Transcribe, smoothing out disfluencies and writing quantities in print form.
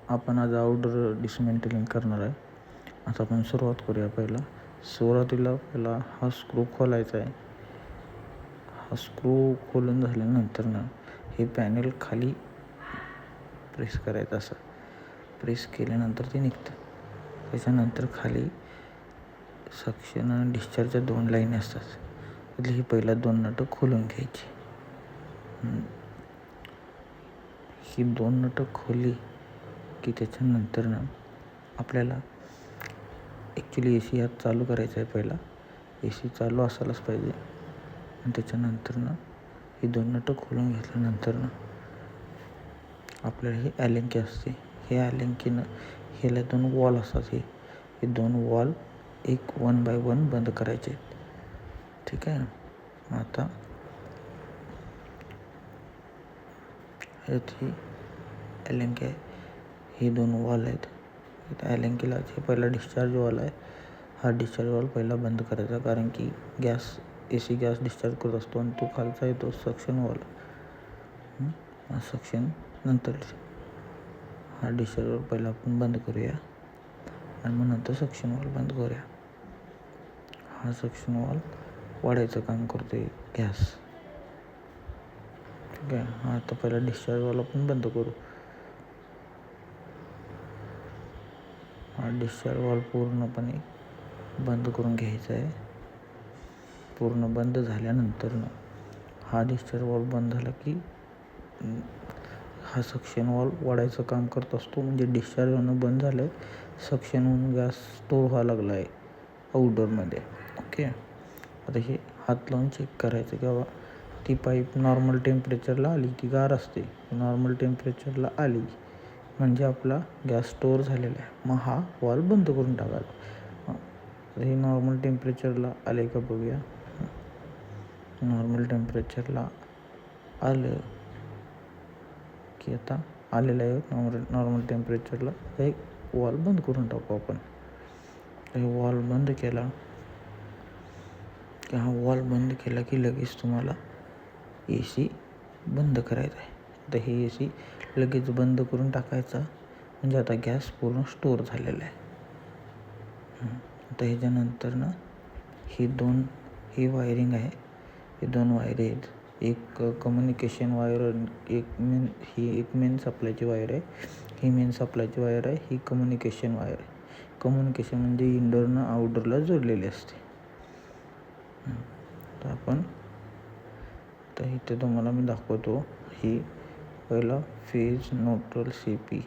आपण आज outdoor dismantling करणार आहे. आता आपण सुरुवात करूया. सुरुवातीला हा स्क्रू खोलायचा आहे. हा स्क्रू खोलून झाल्यानंतर हे पॅनेल खाली प्रेस करायचं. असं प्रेस केल्यानंतर ते निघतं. त्याच्यानंतर खाली सक्शन आणि डिस्चार्जच्या 2 लाईनी असतात. त्यातली ही पहिला 2 नटं खोलून घ्यायची. ही 2 नटं खोली की त्याच्यानंतर आपल्याला ॲक्च्युली AC यात चालू करायचा आहे. AC चालू असायलाच पाहिजे. आणि त्याच्यानंतर ही 2 नटं खोलून घेतल्यानंतर आपल्याला ही ॲलेंकी असते. हे ॲलेंकीनं ह्याला 2 वॉल असतात. हे 2 वॉल 1 बाय 1 बंद करायचे आहेत. ठीक आहे. आता ह्यात ही ॲलेंकी आहे. हे 2 वॉल आहेत. ॲलेंकीला हे पहिला डिस्चार्ज वॉल आहे. हा डिस्चार्ज वॉल पहिला बंद करायचा, कारण की AC गॅस डिस्चार्ज करत असतो. आणि तो खालचा येतो सक्शन वॉल. सक्शन नंतर हा डिस्चार्ज वॉल पहिला आपण बंद करूया आणि मग नंतर सक्शन वॉल बंद करूया. हा सक्शन वॉल वाढायचं काम करतोय गॅस. ठीक आहे. हा आता पहिला डिस्चार्ज वॉल आपण बंद करू. हा डिस्चार्ज वॉल पूर्णपणे बंद करून घ्यायचा आहे. पूर्ण बंद झाल्यानंतर हा डिस्चार्ज वॉल बंद झाला की हा सक्शन वॉल वाढायचं काम करत असतो. म्हणजे डिस्चार्ज होणं बंद झालं आहे. सक्शन होऊन गॅस स्टोअर व्हायला लागला आहे आउटडोअरमध्ये. ओके. आता हे हात लावून चेक करायचं की बाबा ती पाईप नॉर्मल टेम्परेचरला आली. ती गार असते. नॉर्मल टेम्परेचरला आली म्हणजे आपला गॅस स्टोअर झालेला आहे. मग हा वॉल बंद करून टाकायचा. हे नॉर्मल टेम्परेचरला आले का बघूया. नॉर्मल टेम्परेचरला आलं की आता आलेलं आहे नॉर्मल टेम्परेचरला. हे वॉल बंद करून टाकू आपण. हे वॉल बंद केला की की लगेच तुम्हाला AC बंद करायचा आहे. आता हे AC लगेच बंद करून टाकायचा म्हणजे आता गॅस पूर्ण स्टोअर झालेला आहे. आता ह्याच्यानंतर ही वायरिंग आहे. हे 2 वायर आहेत. एक कम्युनिकेशन वायर, एक मेन सप्लायची वायर आहे. ही मेन सप्लायची वायर आहे. ही कम्युनिकेशन वायर आहे. कम्युनिकेशन म्हणजे इनडोअरनं आउटडोअरला जोडलेली असते. तर इथे तुम्हाला मी दाखवतो. ही पहिला फेज न्यूट्रल CP